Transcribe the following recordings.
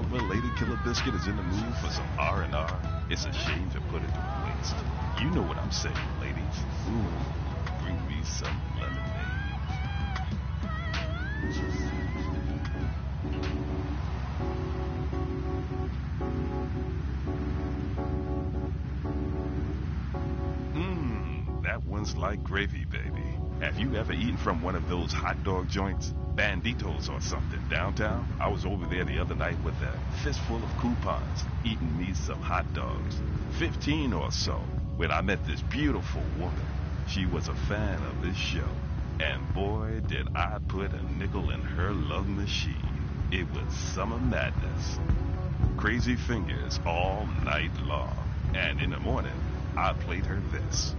Oliver Lady Killer Biscuit is in the mood for some R&R, it's a shame to put it to waste. You know what I'm saying, ladies. Ooh, bring me some lemonade. That one's like gravy, baby. Have you ever eaten from one of those hot dog joints? Banditos or something downtown? I was over there the other night with a fistful of coupons, eating me some hot dogs. 15 or so, when I met this beautiful woman. She was a fan of this show. And boy, did I put a nickel in her love machine. It was summer madness. Crazy fingers all night long. And in the morning, I played her this.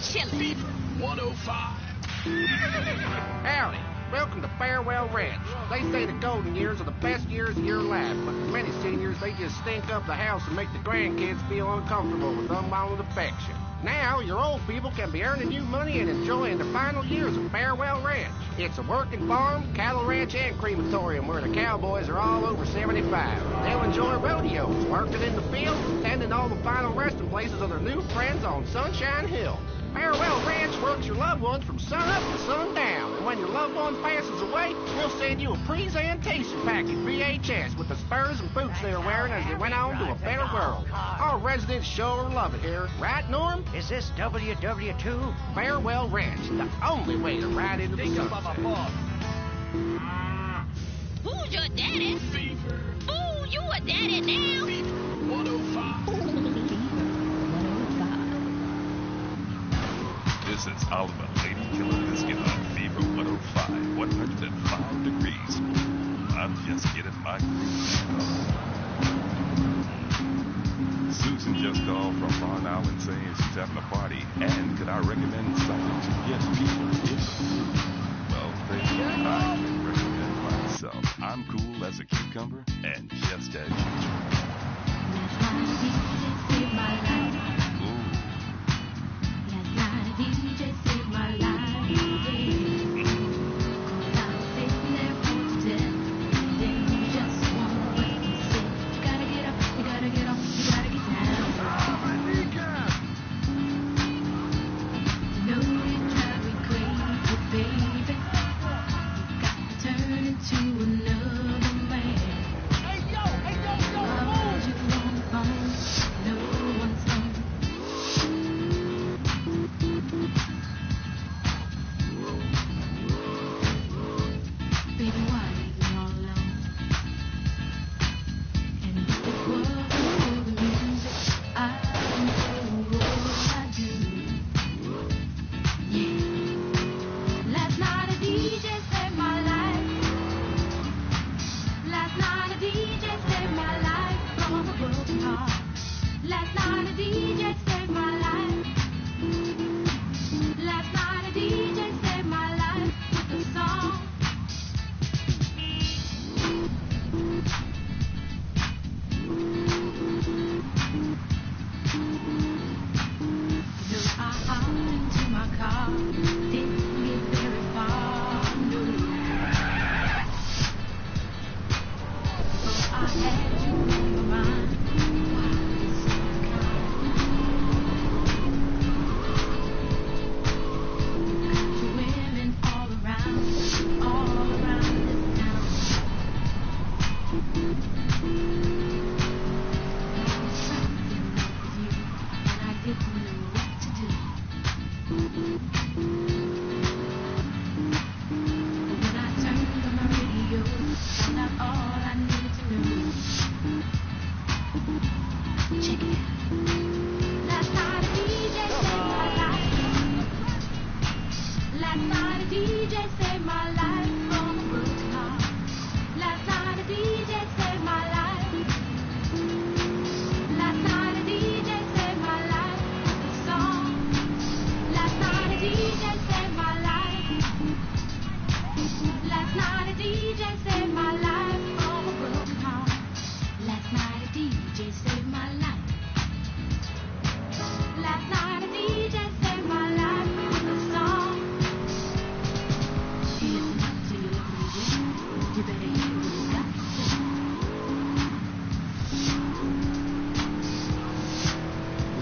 Chili. 105. Howdy. Welcome to Farewell Ranch. They say the golden years are the best years of your life, but for many seniors, they just stink up the house and make the grandkids feel uncomfortable with unbounded affection. Now, your old people can be earning you money and enjoying the final years of Farewell Ranch. It's a working farm, cattle ranch, and crematorium where the cowboys are all over 75. They'll enjoy rodeos, working in the fields, attending all the final resting places of their new friends on Sunshine Hill. Farewell Ranch works your loved ones from sun up to sundown. And when your loved one passes away, we'll send you a presentation package VHS with the spurs and boots they were wearing as they went on to a better world. Our residents sure love it here. Right, Norm? Is this WW2? Farewell Ranch, the only way to ride into the sunset. Who's your daddy? Fever. Ooh, you a daddy now? Fever 105. This is Oliver, Lady Killer Biscuit on Fever 105, 105 degrees. I'm just getting my groove on. Susan just called from Long Island saying she's having a party, and could I recommend something to get people in? Well, baby, I can recommend myself. I'm cool as a cucumber and just as usual.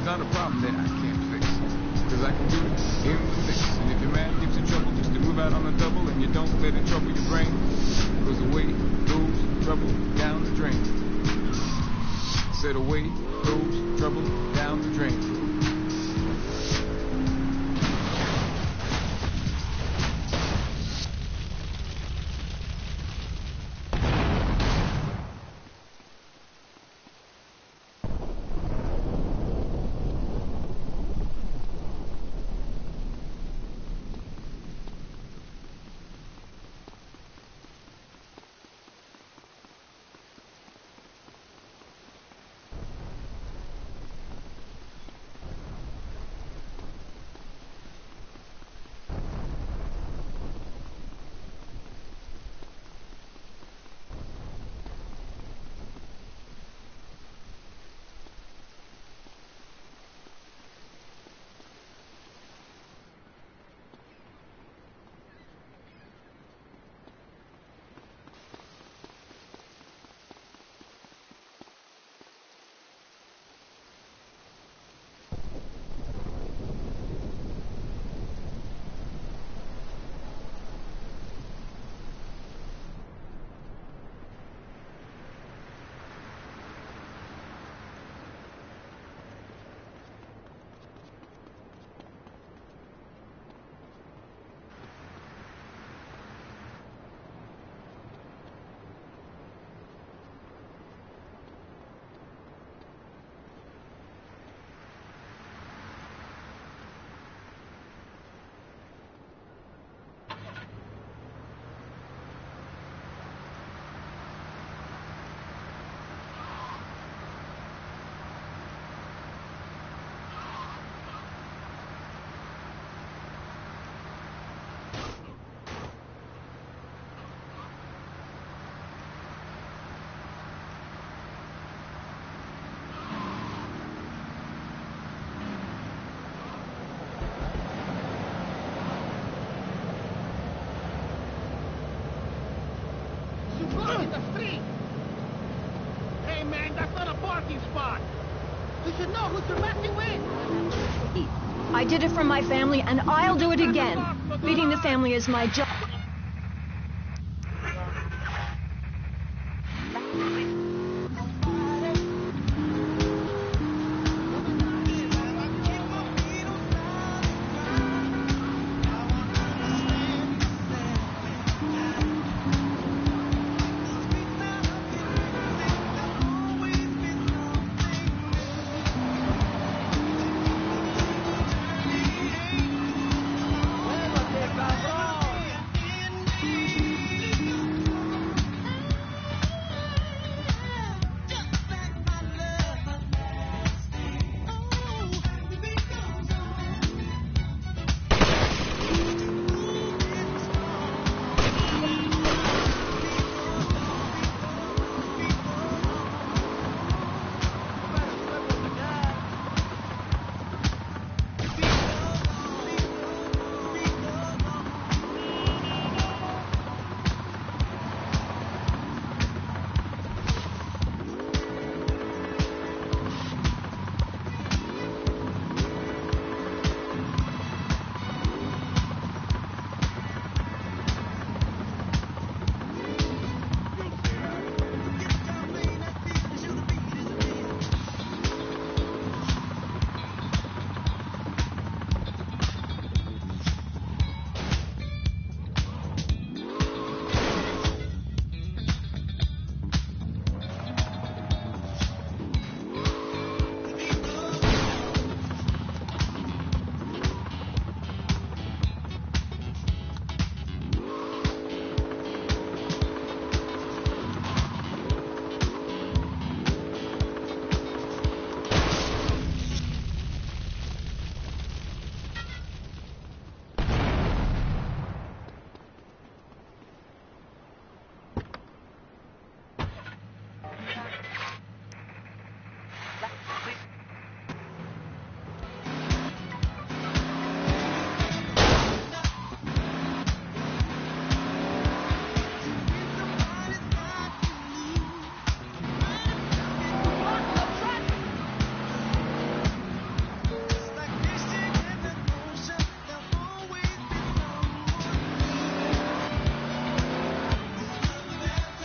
Not a problem that I can't fix, cause I can do it in the mix. And if your man gives you trouble, just to move out on the double, and you don't let it trouble your brain, cause away goes trouble down the drain. Said away goes trouble down the drain. I did it for my family, and I'll do it again. Feeding the family is my job.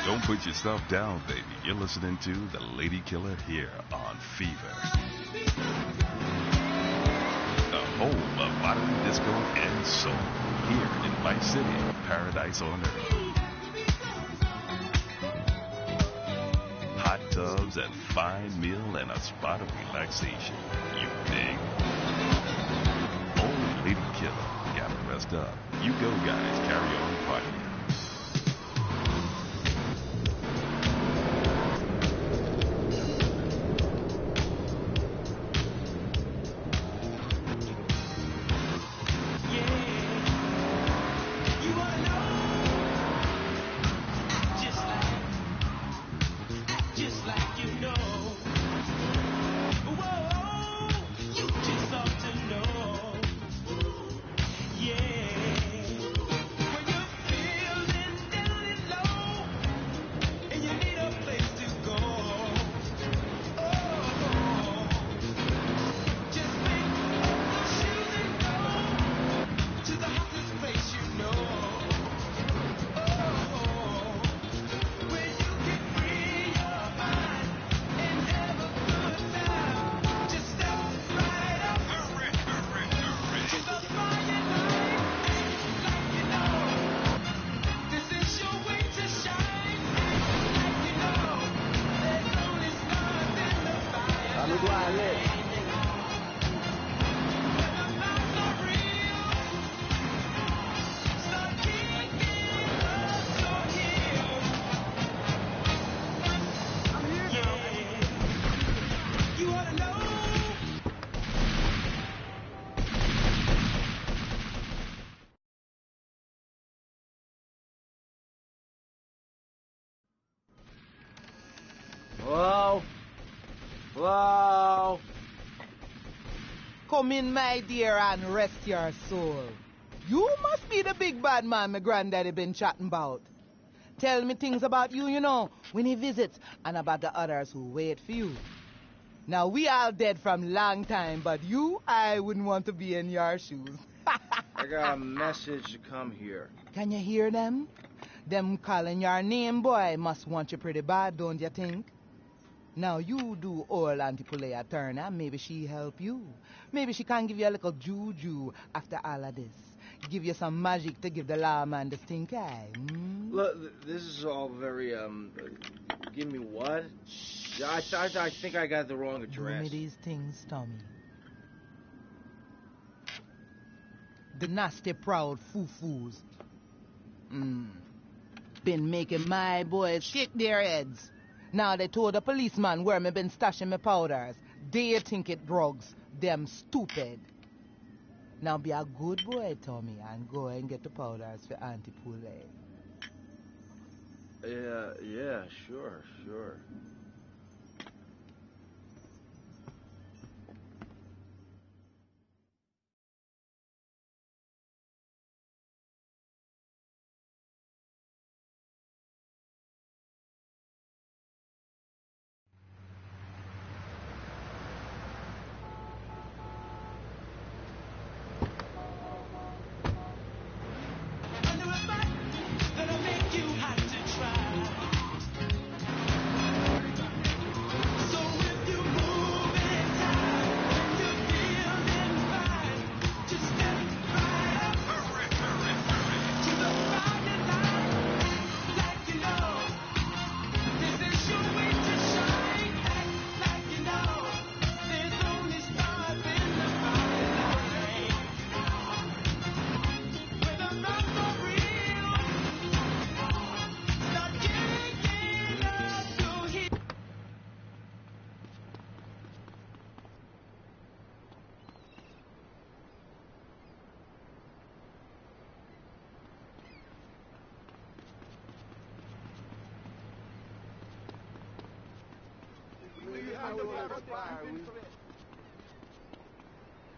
Don't put yourself down, baby. You're listening to The Lady Killer here on Fever. The home of modern disco and soul. Here in Vice City, paradise on earth. Hot tubs and fine meal and a spot of relaxation. You dig? Oh, Lady Killer, gotta rest up. You go, guys. Carry on partying. Wow. Come in, my dear, and rest your soul. You must be the big bad man my granddaddy been chatting about. Tell me things about you, you know, when he visits, and about the others who wait for you. Now, we all dead from long time, but you, I wouldn't want to be in your shoes. I got a message to come here. Can you hear them? Them calling your name, boy, must want you pretty bad, don't you think? Now, you do old Auntie Pulea Turner, maybe she help you. Maybe she can give you a little juju after all of this. Give you some magic to give the lawman the stink eye. Look, this is all very, give me what? I think I got the wrong address. Do me these things, Tommy. The nasty, proud foo-foos. Been making my boys shake their heads. Now they told the policeman where me been stashing my powders. They think it drugs. Them stupid. Now be a good boy, Tommy, and go and get the powders for Auntie Poulet. Yeah, sure.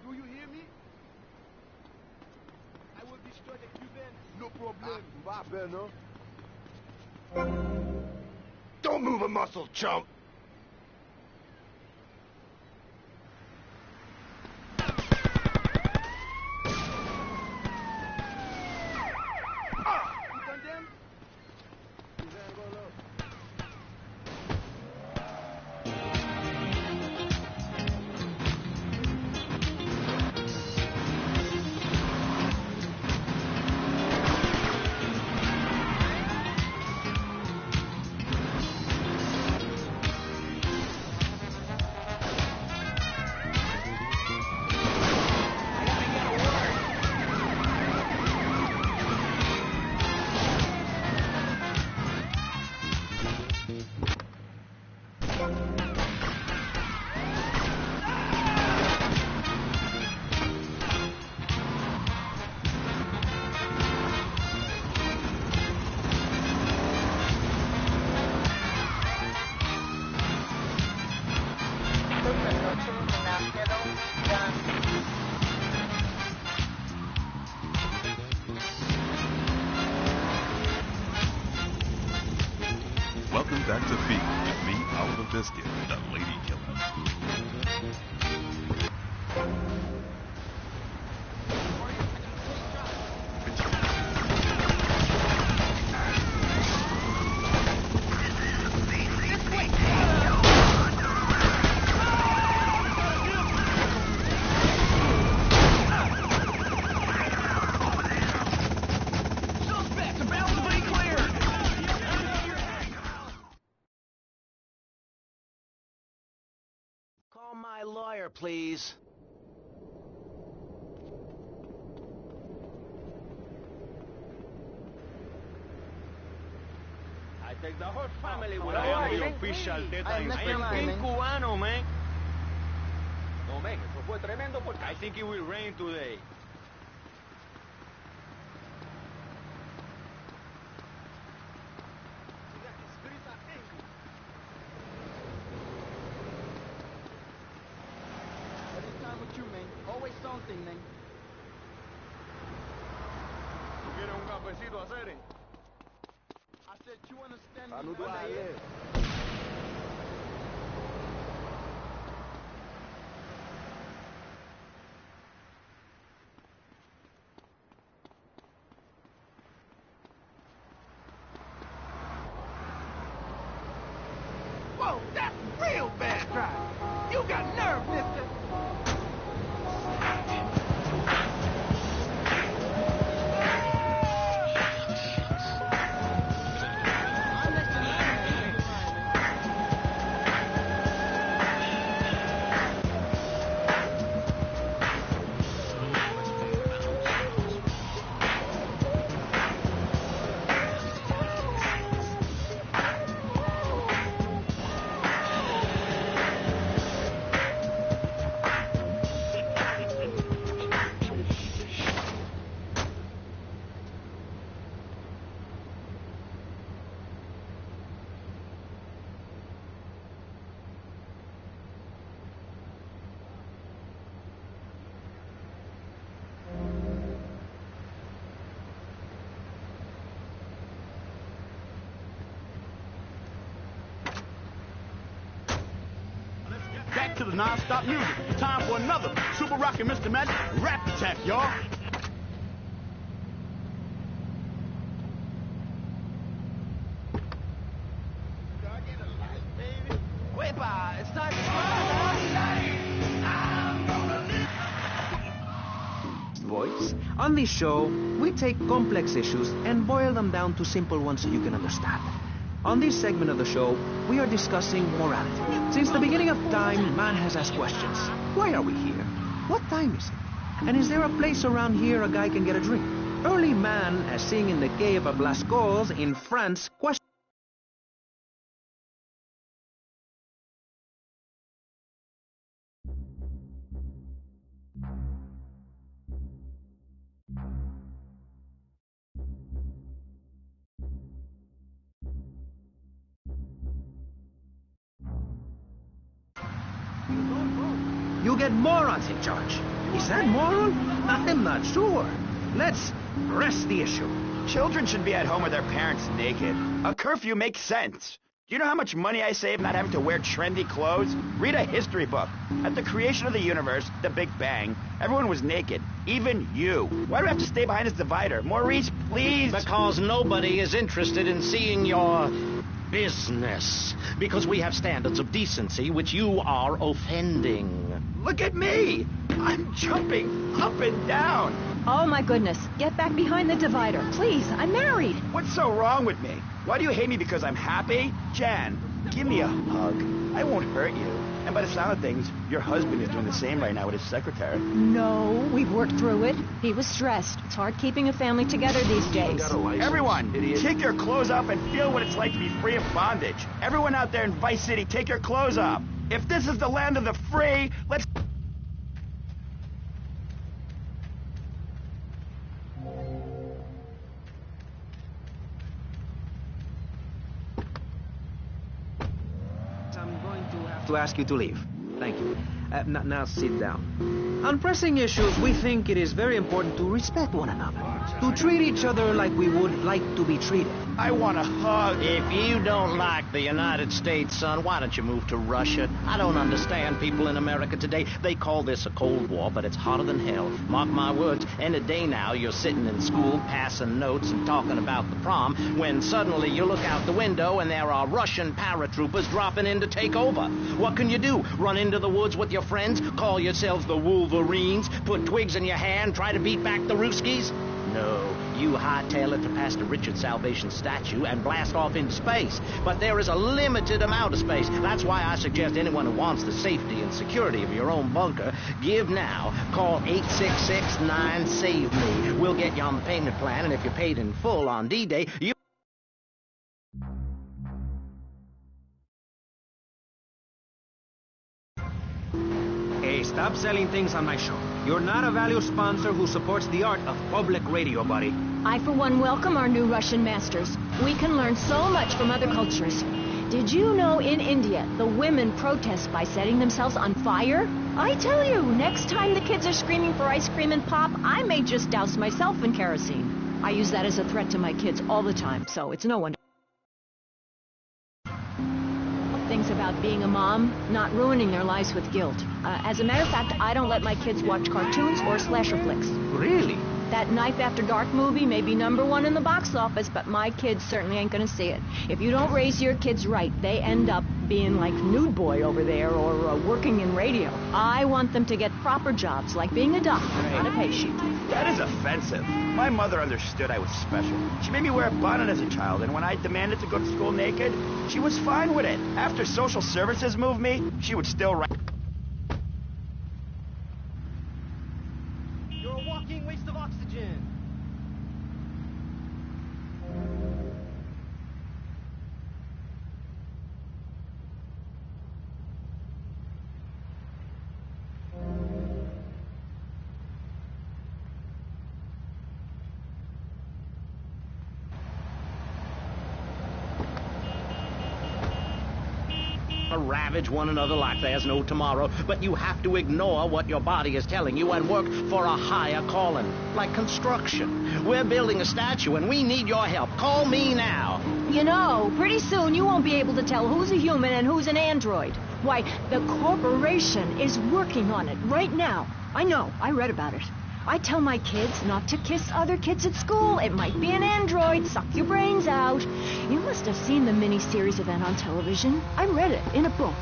Do you hear me? I will destroy the Cubans. No problem. Don't move a muscle, chump! Welcome back to Feed with me, Oliver Biscuit, the Lady Killer. Call my lawyer, please. I take the whole family with I am the official data. I am King Cubano, man. No, man, eso fue tremendo porque I think it will rain today. Always something, man. ¿Tú quieres un cafecito a hacer? I said, you understand me? Saludos a él. Whoa, that's real bad driving. You got nerve, mister. Back to the non-stop music. Time for another Super Rockin' Mr. Magic rap attack, y'all. Wepa, it's time to Voice. On this show, we take complex issues and boil them down to simple ones so you can understand. On this segment of the show, we are discussing morality. Since the beginning of time, man has asked questions. Why are we here? What time is it? And is there a place around here a guy can get a drink? Early man, as seen in the cave of Lascaux in France, questioned. You get morons in charge. Is that moral? I'm not sure. Let's press the issue. Children should be at home with their parents naked. A curfew makes sense. Do you know how much money I save not having to wear trendy clothes? Read a history book. At the creation of the universe, the Big Bang, everyone was naked. Even you. Why do I have to stay behind this divider? Maurice, please. Because nobody is interested in seeing your business. Because we have standards of decency which you are offending. Look at me! I'm jumping up and down. Oh, my goodness. Get back behind the divider. Please, I'm married. What's so wrong with me? Why do you hate me because I'm happy? Jan, give me a hug. I won't hurt you. And by the sound of things, your husband is doing the same right now with his secretary. No, we've worked through it. He was stressed. It's hard keeping a family together these days. Everyone, take your clothes off and feel what it's like to be free of bondage. Everyone out there in Vice City, take your clothes off. If this is the land of the free, let's... I'm going to have to ask you to leave. Thank you. Now sit down. On pressing issues, we think it is very important to respect one another. To treat each other like we would like to be treated. I want a hug. If you don't like the United States, son, why don't you move to Russia? I don't understand people in America today. They call this a Cold War, but it's hotter than hell. Mark my words, any day now you're sitting in school passing notes and talking about the prom, when suddenly you look out the window and there are Russian paratroopers dropping in to take over. What can you do? Run into the woods with your friends? Call yourselves the Wolverines? Put twigs in your hair and try to beat back the Ruskies? No, you hightail it to Pastor Richard's Salvation statue and blast off into space. But there is a limited amount of space. That's why I suggest anyone who wants the safety and security of your own bunker, give now. Call 866-9-SAVE-ME. We'll get you on the payment plan, and if you're paid in full on D-Day, you... Hey, stop selling things on my show. You're not a value sponsor who supports the art of public radio, buddy. I, for one, welcome our new Russian masters. We can learn so much from other cultures. Did you know in India, the women protest by setting themselves on fire? I tell you, next time the kids are screaming for ice cream and pop, I may just douse myself in kerosene. I use that as a threat to my kids all the time, so it's no wonder. Things about being a mom, not ruining their lives with guilt. As a matter of fact, I don't let my kids watch cartoons or slasher flicks. Really? That Knife After Dark movie may be #1 in the box office, but my kids certainly ain't gonna see it. If you don't raise your kids right, they end up being like Nude Boy over there or working in radio. I want them to get proper jobs, like being a doctor, not a patient. That is offensive. My mother understood I was special. She made me wear a bonnet as a child, and when I demanded to go to school naked, she was fine with it. After social services moved me, she would still write. You're a walking waste of oxygen. Ravage one another like there's no tomorrow, but you have to ignore what your body is telling you and work for a higher calling, like construction. We're building a statue and we need your help. Call me now. You know, pretty soon you won't be able to tell who's a human and who's an android. Why, the corporation is working on it right now. I know, I read about it. I tell my kids not to kiss other kids at school. It might be an android, suck your brains out. You must have seen the mini-series event on television. I read it in a book.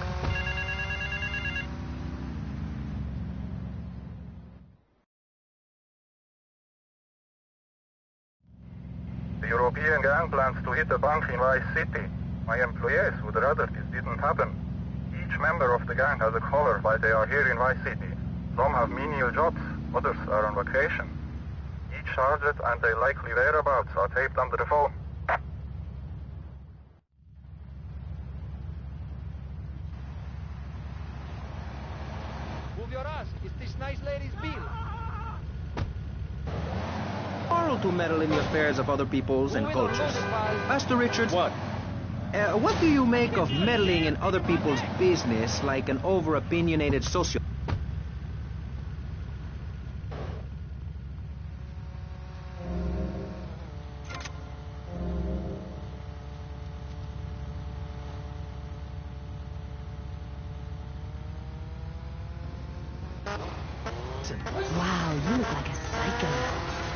The European gang plans to hit a bank in Vice City. My employees would rather this didn't happen. Each member of the gang has a collar while they are here in Vice City. Some have menial jobs. Others are on vacation. Each target and their likely whereabouts are taped under the phone. Move your ass. It's this nice lady's bill. Moral to meddle in the affairs of other peoples and cultures. Pastor Richards, what do you make of meddling in other people's business like an over-opinionated socio... Wow, you look like a psycho.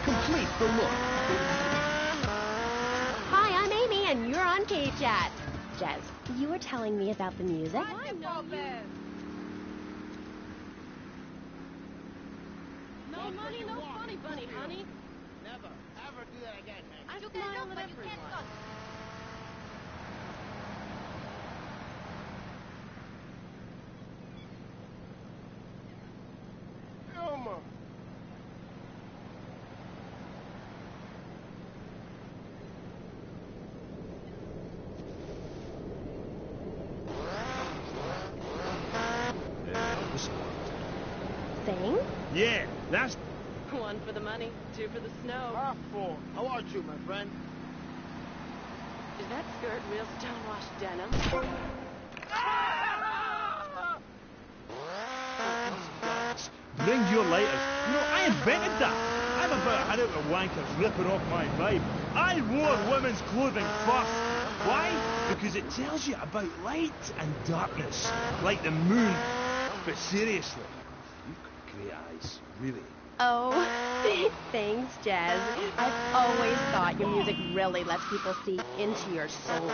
Complete the look. Hi, I'm Amy, and you're on K-Chat. Jez, you were telling me about the music? I know you. No money, no funny bunny, honey. Never, ever do that again, man. I took mine with everyone. Elmer. Sing? Yeah, that's... 1 for the money, 2 for the snow. Half for. How are you, my friend? Is that skirt real stonewashed denim? Bring your lighters. You know, I invented that. I'm about had out of wankers ripping off my vibe. I wore women's clothing first. Why? Because it tells you about light and darkness, like the moon. But seriously, you've got great eyes, really. Oh, thanks, Jez. I've always thought your music really lets people see into your soul.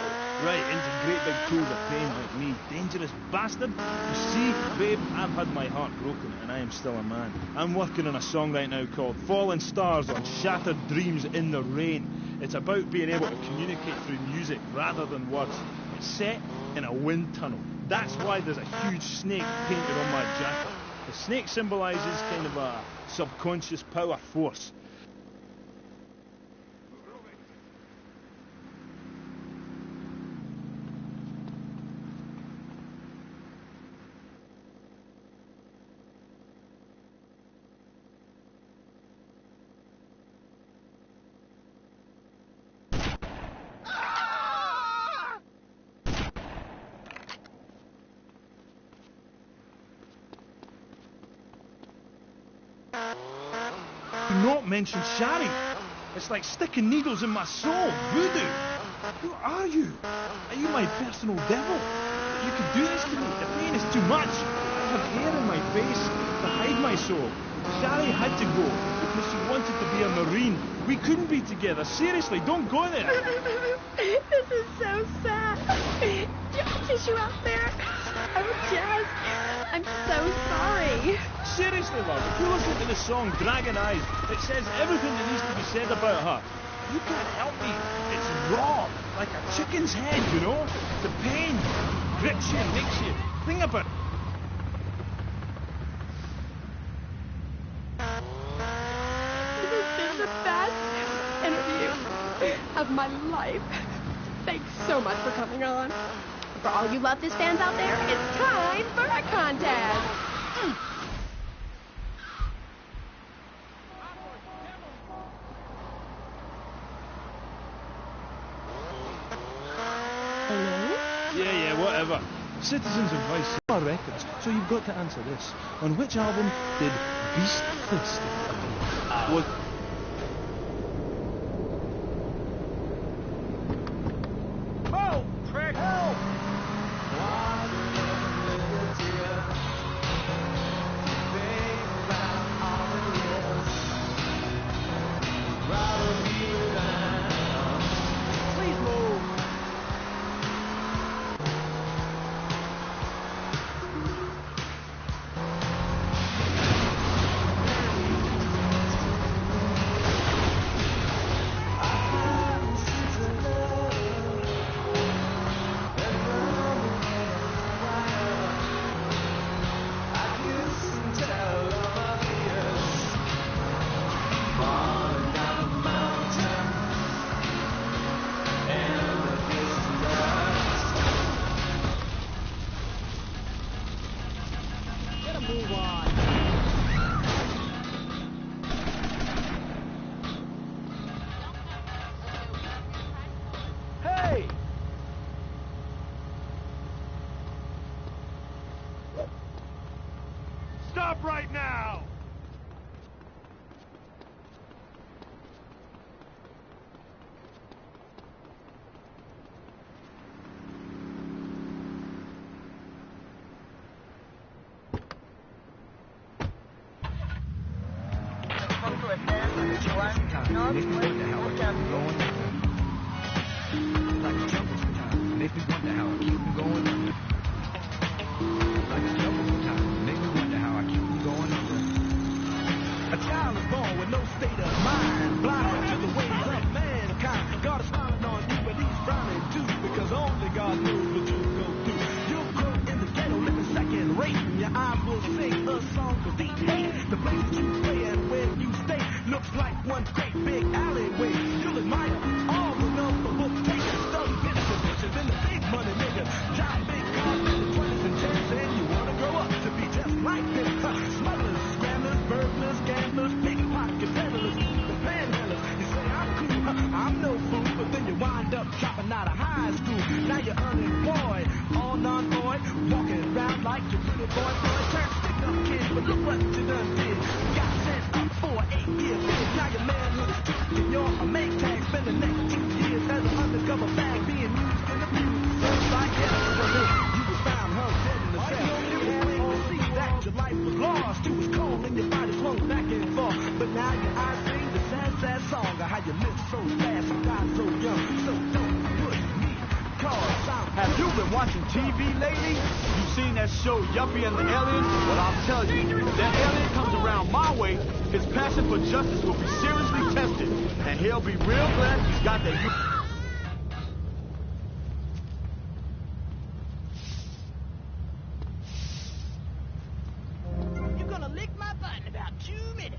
Right, into great big pools of pain like me. Dangerous bastard. You see, babe, I've had my heart broken and I am still a man. I'm working on a song right now called Fallen Stars on Shattered Dreams in the Rain. It's about being able to communicate through music rather than words. It's set in a wind tunnel. That's why there's a huge snake painted on my jacket. The snake symbolises kind of a subconscious power force. Do not mention Shari. It's like sticking needles in my soul. Voodoo. Who are you? Are you my personal devil? You can do this to me. The pain is too much. had hair in my face to hide my soul. Sally had to go because she wanted to be a Marine. We couldn't be together. Seriously, don't go there. This is so sad. Do you have tissue out there? Oh, Jazz, I'm so sorry. Seriously, love, if you listen to the song Dragon Eyes, it says everything that needs to be said about her. You can't help me. It's raw, like a chicken's head, you know? The pain grips you and makes you think about it. This has been the best interview of my life. Thanks so much for coming on. For all you Love This fans out there, it's time for a contest. Yeah, whatever. Citizens Advice our records, so you've got to answer this. On which album did Beast Fist appear? Was... Oh, prick! Help! Please move. Hey! Stop right now! A child is born with no state of mind, blind to the ways of mankind. God is smiling on you, but he's frowning too, because only God knows what you'll go through. You'll grow in the ghetto, living second rate, and your eyes will sing a song of deep hate. The place that you play and where you stay looks like one great big alleyway. You'll admire all the number book takers, study business bitches, and the big money niggas. Drive big cars in the 20s and 10s, and you wanna grow up to be just like them. Smugglers, scramblers, burglars, gamblers, pickpocket peddlers, the panhandlers. You say I'm cool, I'm no fool, but then you wind up dropping out of high school. Now you're unemployed, all non-boy, walking around like your little boy. Turn stick-up kid, but look what you done did. Got sent up for 8-year bid. Now your manhood is stripped and you're a make tag. Spend the next 2 years as an undercover bag being used in the abuse. Just like yesterday, you was found hung dead in the cell. It was plain to see that your life was lost. You was cold and your body swung back and forth. But now your eyes sing the sad, sad song of how you lived so fast and died so young. So don't push me, cause I'm... Have you been watching TV lately? You seen that show Yuppie and the Alien? Well, I'll tell you, if that alien comes around my way, his passion for justice will be seriously tested, and he'll be real glad he's got that... You're gonna lick my butt in about 2 minutes.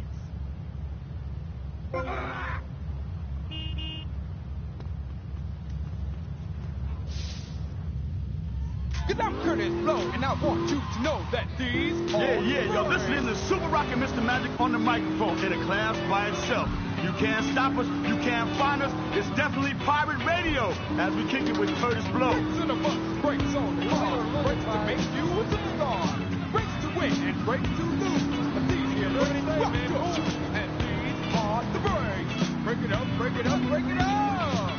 Cause I'm Curtis Blow, and I want you to know that these Yeah, you're listening to Super Rockin' Mr. Magic on the microphone in a class by itself. You can't stop us, you can't find us, it's definitely pirate radio, as we kick it with Curtis Blow. Breaks in the bus, breaks on the car, breaks to make you a superstar, breaks to win and breaks to lose. But these here breaks rock your shoes, and these are the breaks. Break it up, break it up, break it up!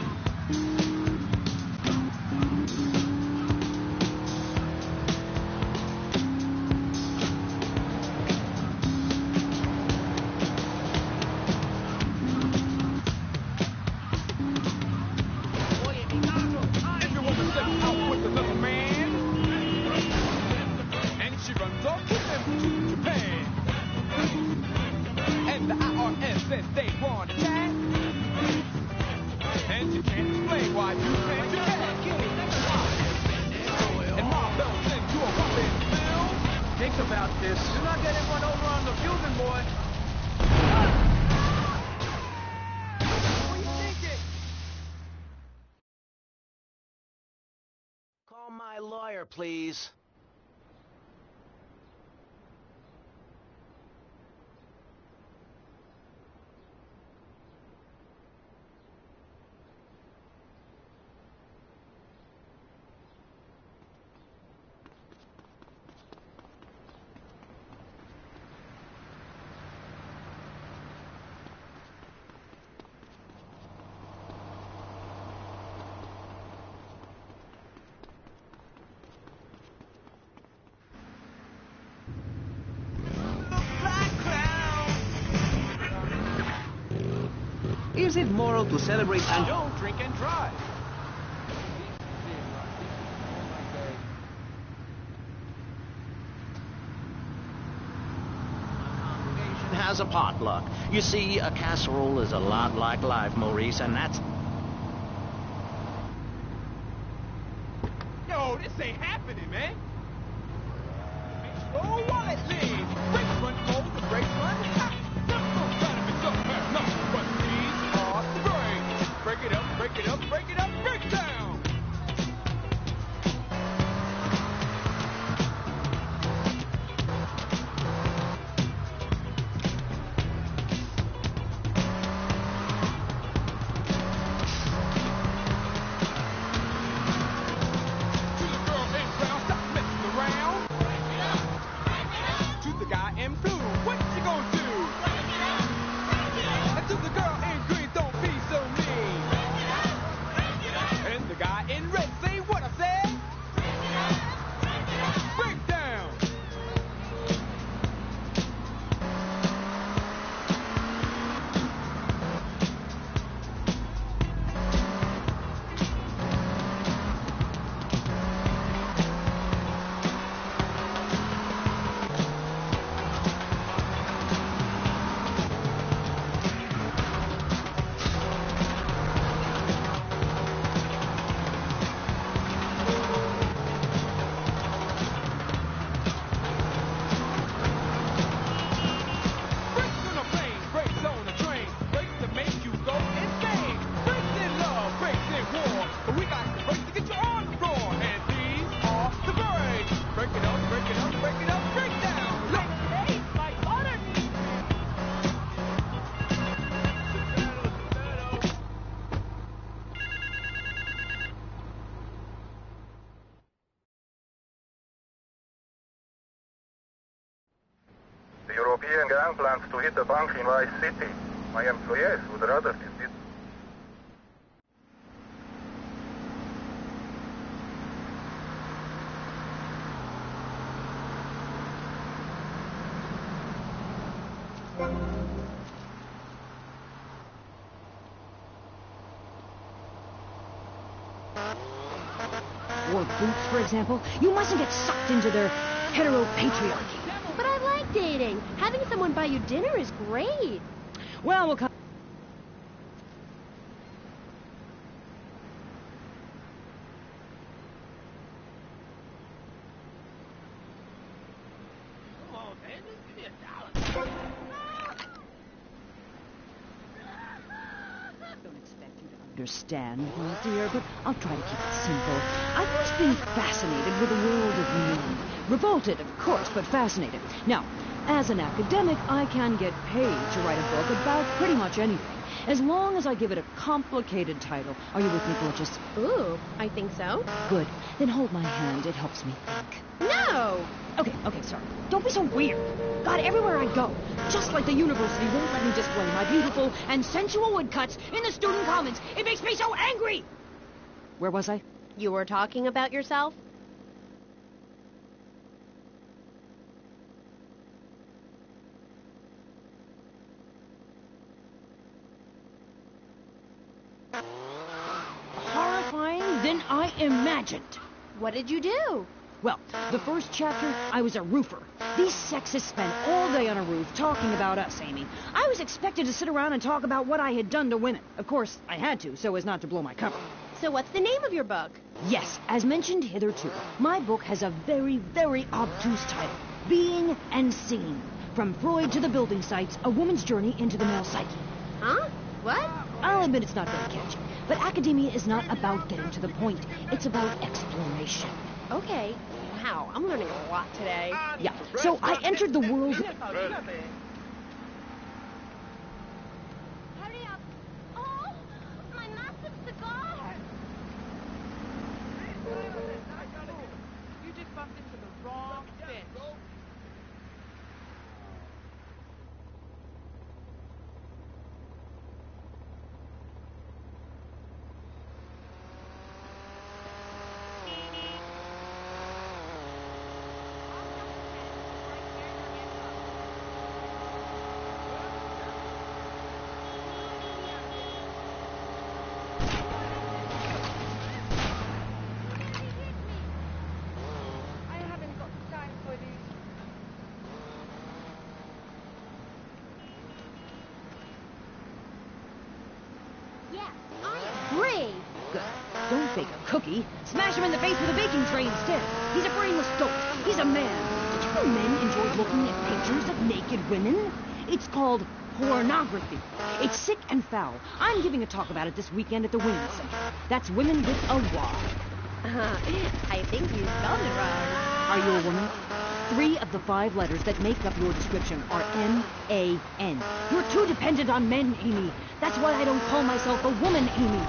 fire, please. Is it moral to celebrate and Don't drink and drive. Has a potluck. You see, a casserole is a lot like life, Maurice, and that's... Yo, this ain't happening, man. Oh, wallet lean. Brakes run cold, the brakes run hot. Don't try to be so bad, no. But these are the brakes. Break it up, break it up, break it up, break down. The European gang plans to hit the bank in Vice City. My employees would rather this did. Or boots, for example. You mustn't get sucked into their heteropatriarchy. But I like dating. Having someone buy you dinner is great. Well, we'll come. Come on, man. Just give me $1. Don't expect you to understand, my dear, but I'll try to keep it simple. I've always been fascinated with the world of men. Revolted, of course, but fascinated. Now, as an academic, I can get paid to write a book about pretty much anything, as long as I give it a complicated title. Are you with me, gorgeous? Ooh, I think so. Good. Then hold my hand. It helps me think. No! Okay, sorry. Don't be so weird. God, everywhere I go, just like the university won't let me display my beautiful and sensual woodcuts in the student commons. It makes me so angry! Where was I? You were talking about yourself? Horrifying than I imagined. What did you do? Well, the first chapter, I was a roofer. These sexists spent all day on a roof talking about us, Amy. I was expected to sit around and talk about what I had done to women. Of course, I had to, so as not to blow my cover. So what's the name of your book? Yes, as mentioned hitherto, my book has a very, very obtuse title. Being and Seeing. From Freud to the building sites, a woman's journey into the male psyche. Huh? What? I'll admit it's not very catchy, but academia is not about getting to the point. It's about exploration. Okay. Wow, I'm learning a lot today. Yeah, so I entered the world... Hurry up. Oh, my massive cigar. You just bumped into the wrong fish. I haven't got time for this. Yes, I agree. Good. Don't bake a cookie. Smash him in the face with a baking tray instead. He's a brainless dolt. He's a man. Did you know men enjoy looking at pictures of naked women? It's called pornography. It's sick and foul. I'm giving a talk about it this weekend at the Women's Center. That's women with a Y. I think you spelled it wrong. Are you a woman? 3 of the 5 letters that make up your description are M-A-N. You're too dependent on men, Amy. That's why I don't call myself a woman, Amy.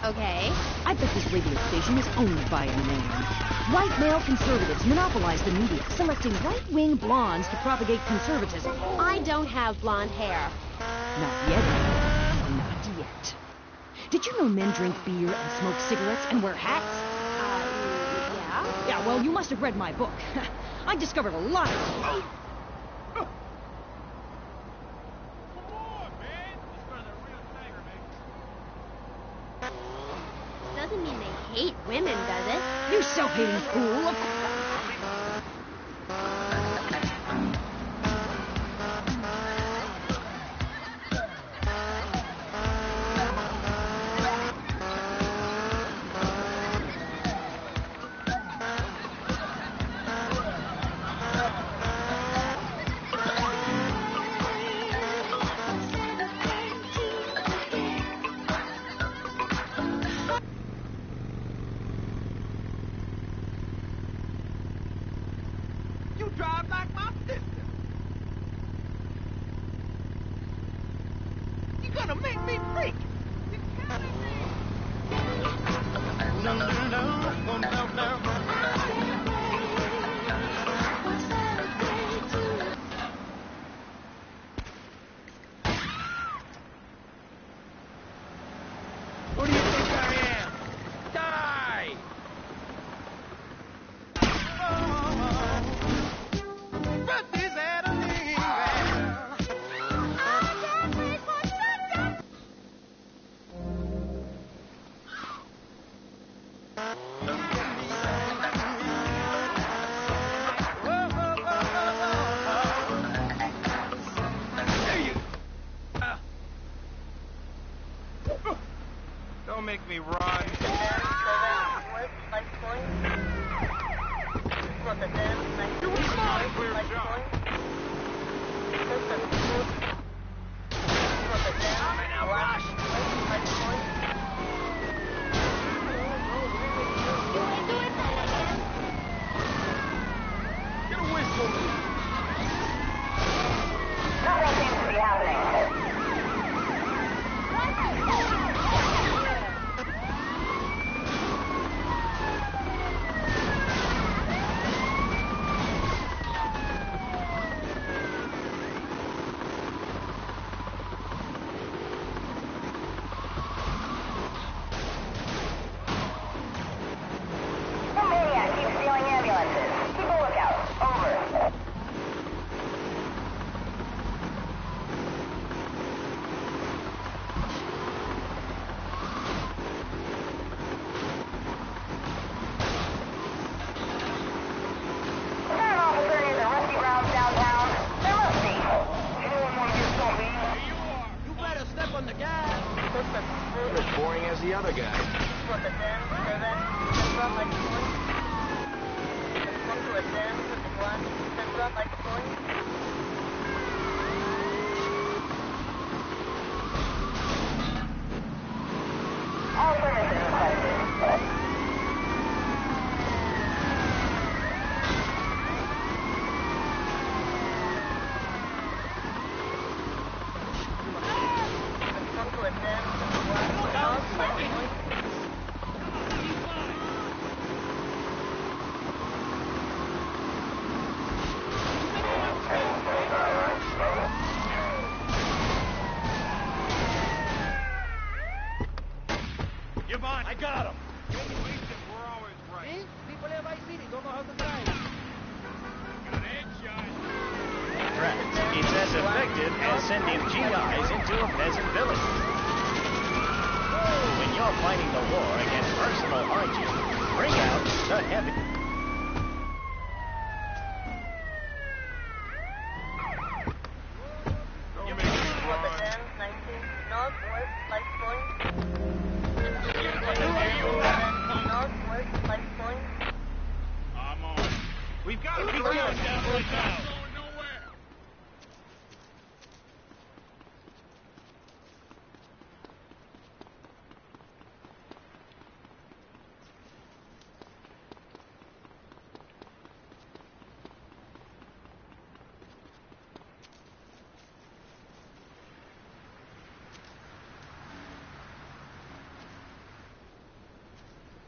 Okay. I bet this radio station is owned by a man. White male conservatives monopolize the media, selecting right-wing blondes to propagate conservatism. I don't have blonde hair. Not yet. Not yet. Did you know men drink beer and smoke cigarettes and wear hats? Yeah? Yeah, well, you must have read my book. I discovered a lot of... Doesn't mean they hate women, does it? You self-hating fool. You drive like my sister. You're gonna make me freak. You're killing me. No, no, no, no, no, no. Who do you think I am? Die! Don't make me run. Get away from me. Nothing seems to be happening. Some maniac keeps stealing ambulances. Keep a lookout. Over. Is there an officer near the Rusty Brown's downtown? There must be. Anyone want to get something? You better step on the gas. You're as boring as the other guy. All services requested. Javon, I got him. We're always right. See? People in Vice City don't know how to drive. Got a headshot. Right. It's as effective as sending GIs into a peasant village. When you're fighting the war against personal origin, bring out the heavy. I'm on. We've got to be going down right now. Going nowhere.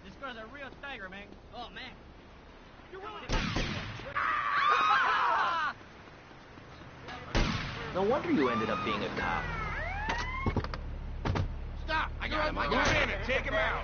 This girl's a real tiger, man. Oh, man. No wonder you ended up being a cop. Stop! I got him. I got him. Take him out.